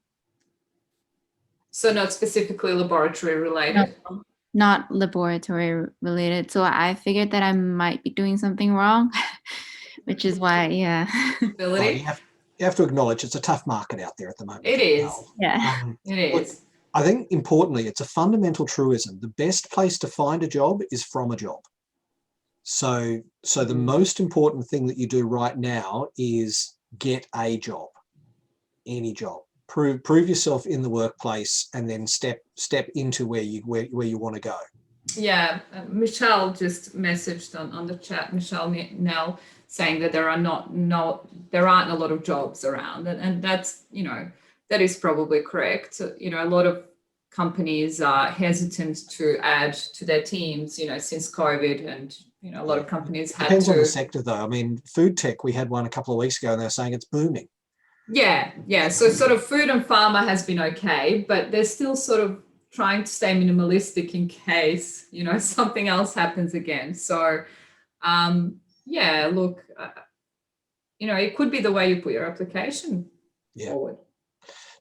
So not specifically laboratory related? No, not laboratory related. So I figured that I might be doing something wrong, which is why, yeah. Well, you have to acknowledge it's a tough market out there at the moment. It is. Yeah. It is. Look, I think importantly, it's a fundamental truism. The best place to find a job is from a job. So the most important thing that you do right now is get a job, any job. Prove yourself in the workplace, and then step into where you want to go. Yeah, Michelle just messaged on the chat, Michelle Nell, saying that there aren't a lot of jobs around, and that's that is probably correct. So, a lot of companies are hesitant to add to their teams, since COVID, and a lot of companies depends on the sector though. I mean, food tech, we had one a couple of weeks ago, and they're saying it's booming. Yeah. So sort of food and pharma has been okay, but they're still sort of trying to stay minimalistic in case, something else happens again. So, look, it could be the way you put your application forward.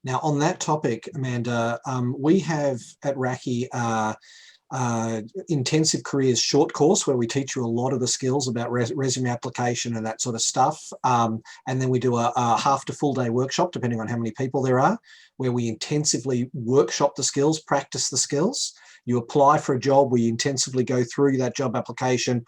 Now, on that topic, Amanda, we have at RACI intensive careers short course where we teach you a lot of the skills about resume application and that sort of stuff. And then we do a half to full day workshop, depending on how many people there are, where we intensively workshop the skills, practice the skills. You apply for a job, we intensively go through that job application.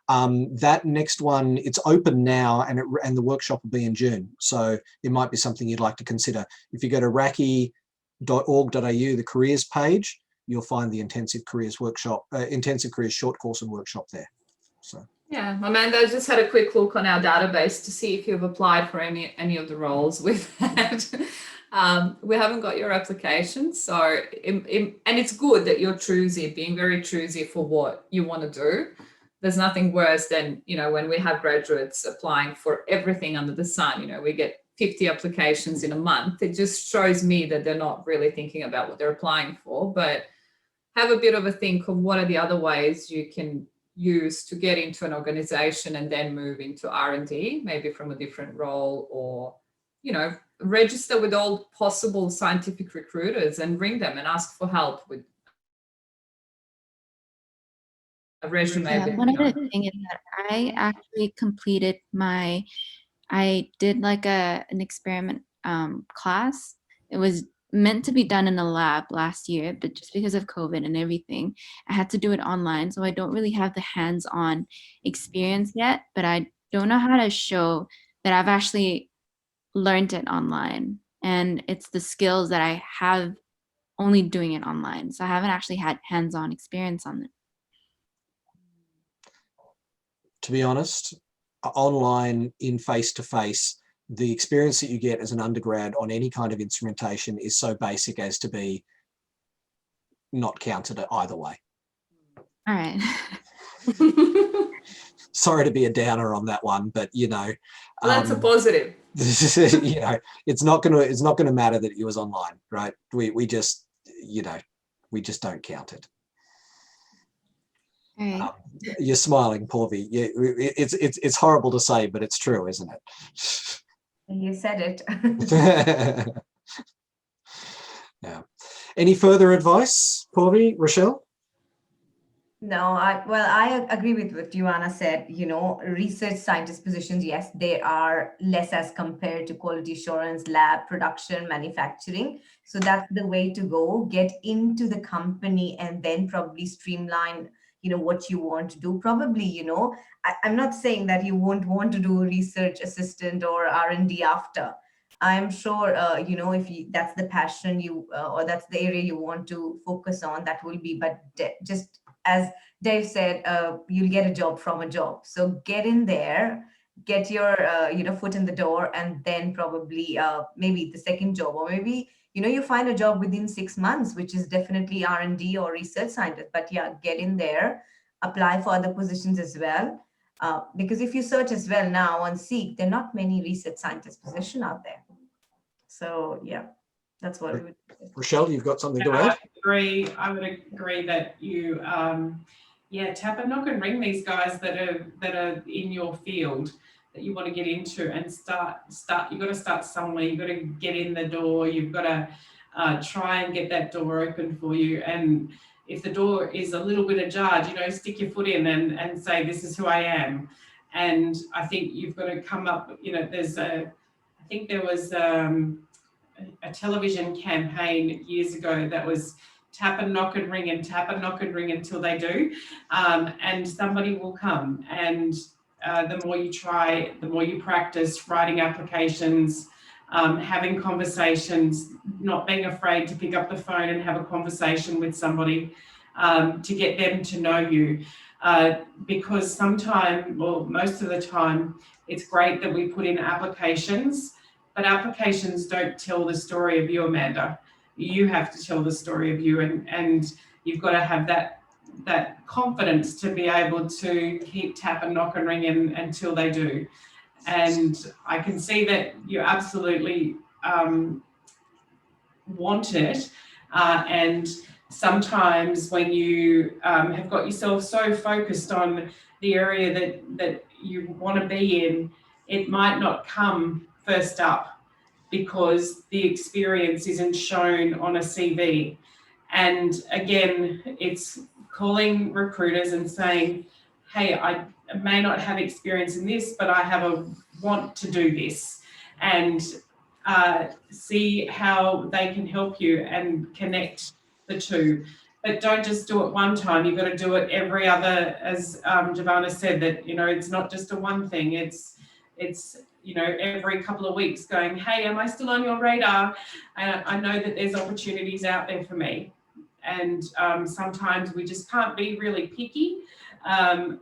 That next one, it's open now, and the workshop will be in June. So it might be something you'd like to consider. If you go to raci.org.au, the careers page, you'll find the intensive careers workshop, intensive careers short course and workshop there. So yeah, Amanda, I just had a quick look on our database to see if you've applied for any of the roles we've had. We haven't got your application, so and it's good that you're choosy, being very choosy for what you want to do. There's nothing worse than when we have graduates applying for everything under the sun. We get 50 applications in a month. It just shows me that they're not really thinking about what they're applying for. But have a bit of a think of what are the other ways you can use to get into an organization and then move into R&D, maybe from a different role, or register with all possible scientific recruiters and ring them and ask for help with a resume. Yeah, one other thing is that I actually completed I did like an experiment class. It was meant to be done in a lab last year, but just because of COVID and everything, I had to do it online. So I don't really have the hands-on experience yet, but I don't know how to show that I've actually learned it online. And it's the skills that I have only doing it online. So I haven't actually had hands-on experience on it. To be honest, online in face-to-face, the experience that you get as an undergrad on any kind of instrumentation is so basic as to be not counted either way. All right. Sorry to be a downer on that one, but you know, Well, that's a positive. you know, it's not gonna matter that it was online, right? We just, you know, we just don't count it. Right. You're smiling, Porvi. Yeah, it's horrible to say, but it's true, isn't it? You said it. Yeah. Any further advice, Porvi, Rochelle? No, I agree with what Joanna said. You know, research scientist positions, yes, they are less as compared to quality assurance, lab, production, manufacturing. So that's the way to go. Get into the company and then probably streamline, you know, what you want to do. Probably, you know, I'm not saying that you won't want to do a research assistant or R&D after. I'm sure, you know, if that's the passion you or that's the area you want to focus on, that will be, but just as Dave said, you'll get a job from a job. So get in there, get your you know, foot in the door, and then probably maybe the second job, or maybe, you know, you find a job within 6 months, which is definitely R&D or research scientist. But yeah, get in there, apply for other positions as well. Because if you search as well now on Seek, there are not many research scientist positions out there. So yeah, that's what we would do. Rochelle, you've got something to add? I would agree that you, tap and knock and ring these guys that are in your field that you want to get into, and start. You've got to start somewhere. You've got to get in the door. You've got to try and get that door open for you. And if the door is a little bit ajar, you know, stick your foot in and say, this is who I am. And I think you've got to come up, you know, I think there was a television campaign years ago that was tap and knock and ring until they do, and somebody will come. And the more you try, the more you practice writing applications, having conversations, not being afraid to pick up the phone and have a conversation with somebody, to get them to know you. Because sometimes, well, most of the time, it's great that we put in applications, but applications don't tell the story of you, Amanda. You have to tell the story of you, and you've got to have that confidence to be able to keep tap and knock and ring until they do. And I can see that you absolutely want it. And sometimes when you have got yourself so focused on the area that you want to be in, it might not come first up because the experience isn't shown on a CV. And again, it's calling recruiters and saying, hey, I may not have experience in this, but I have a want to do this, and see how they can help you and connect the two. But don't just do it one time. You've got to do it every other, as Giovanna said, that, you know, it's not just a one thing. It's you know, every couple of weeks going, hey, am I still on your radar? I know that there's opportunities out there for me. And sometimes we just can't be really picky.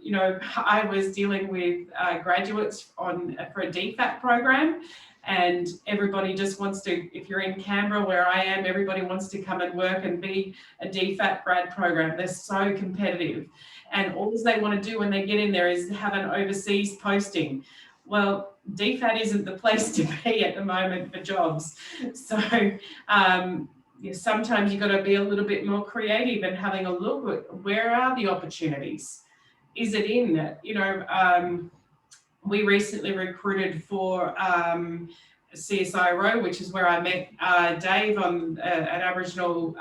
You know, I was dealing with graduates for a DFAT program, and everybody just wants to, if you're in Canberra where I am, everybody wants to come and work and be a DFAT grad program. They're so competitive. And all they want to do when they get in there is have an overseas posting. Well, DFAT isn't the place to be at the moment for jobs. So sometimes you've got to be a little bit more creative and having a look at where are the opportunities. Is it in, you know, we recently recruited for CSIRO, which is where I met Dave, on an Aboriginal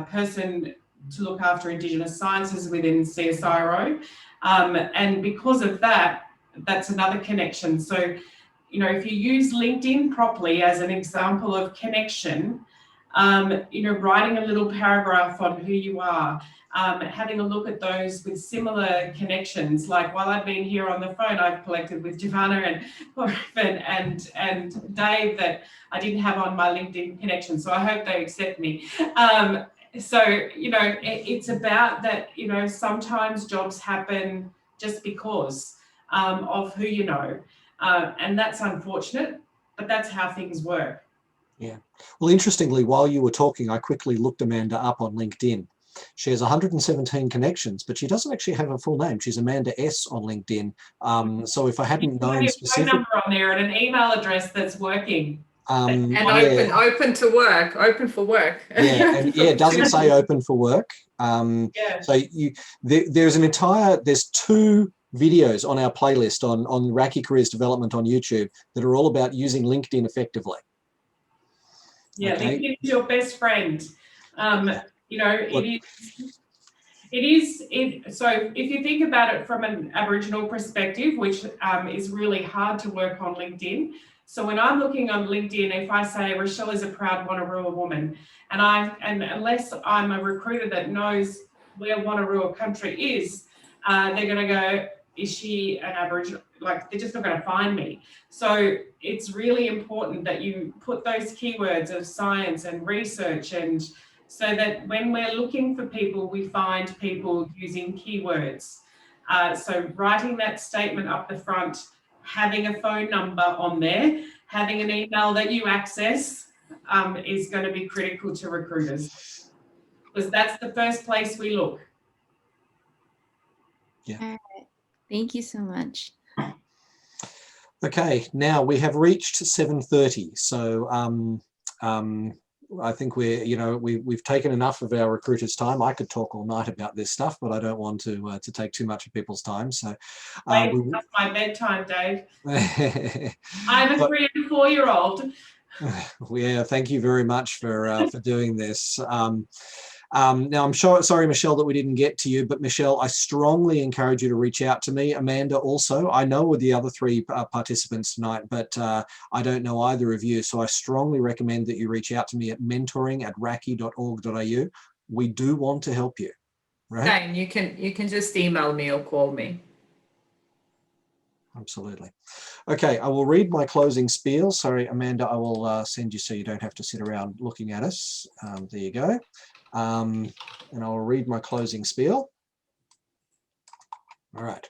person to look after Indigenous sciences within CSIRO. And because of that, that's another connection. So you know, if you use LinkedIn properly as an example of connection, you know, writing a little paragraph on who you are, having a look at those with similar connections. Like while I've been here on the phone, I've collected with Giovanna and Dave that I didn't have on my LinkedIn connection. So I hope they accept me. So, you know, it's about that, you know, sometimes jobs happen just because of who you know. And that's unfortunate, but that's how things work. Yeah. Well, interestingly, while you were talking, I quickly looked Amanda up on LinkedIn. She has 117 connections, but she doesn't actually have a full name. She's Amanda S on LinkedIn. So if I hadn't known specifically, phone number on there and an email address that's working. And Yeah. open to work, open for work. Yeah, and yeah, it doesn't say open for work. Yeah. So there's 2 videos on our playlist on RACI Careers Development on YouTube that are all about using LinkedIn effectively. Yeah, Okay. LinkedIn is your best friend. You know, so if you think about it from an Aboriginal perspective, which is really hard to work on LinkedIn. So when I'm looking on LinkedIn, if I say Rochelle is a proud Wanneroo woman, and unless I'm a recruiter that knows where Wanneroo country is, they're going to go, is she an Aboriginal? Like, they're just not going to find me. So it's really important that you put those keywords of science and research, and so that when we're looking for people, we find people using keywords. So writing that statement up the front, having a phone number on there, having an email that you access is going to be critical to recruiters, because that's the first place we look. Yeah. All right. Thank you so much. Okay, now we have reached 7:30. So I think we've taken enough of our recruiters' time. I could talk all night about this stuff, but I don't want to take too much of people's time. So That's my bedtime, Dave. I'm a 3 and 4-year-old. Yeah, thank you very much for doing this. Now, I'm sorry, Michelle, that we didn't get to you, but Michelle, I strongly encourage you to reach out to me. Amanda also. I know with the other 3 participants tonight, but I don't know either of you. So I strongly recommend that you reach out to me at mentoring@raci.org.au. We do want to help you. Right? Same. You can just email me or call me. Absolutely. Okay, I will read my closing spiel. Sorry, Amanda, I will send you so you don't have to sit around looking at us. There you go. And I'll read my closing spiel. All right.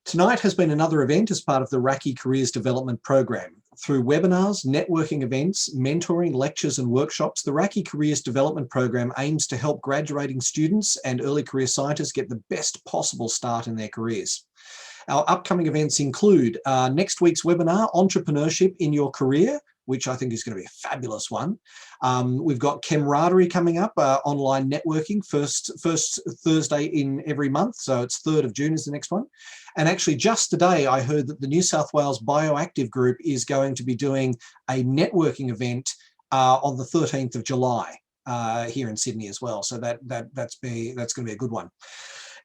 Tonight has been another event as part of the RACI Careers Development Program. Through webinars, networking events, mentoring, lectures and workshops, the RACI Careers Development Program aims to help graduating students and early career scientists get the best possible start in their careers. Our upcoming events include next week's webinar, Entrepreneurship in Your Career, which I think is going to be a fabulous one. We've got Camaraderie coming up, online networking, first Thursday in every month. So it's 3rd of June is the next one. And actually just today, I heard that the New South Wales Bioactive Group is going to be doing a networking event on the 13th of July here in Sydney as well. So that's going to be a good one.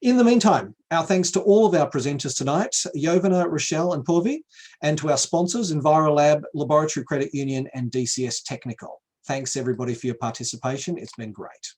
In the meantime, our thanks to all of our presenters tonight, Giovanna, Rochelle and Purvi, and to our sponsors, Envirolab, Laboratory Credit Union and DCS Technical. Thanks everybody for your participation. It's been great.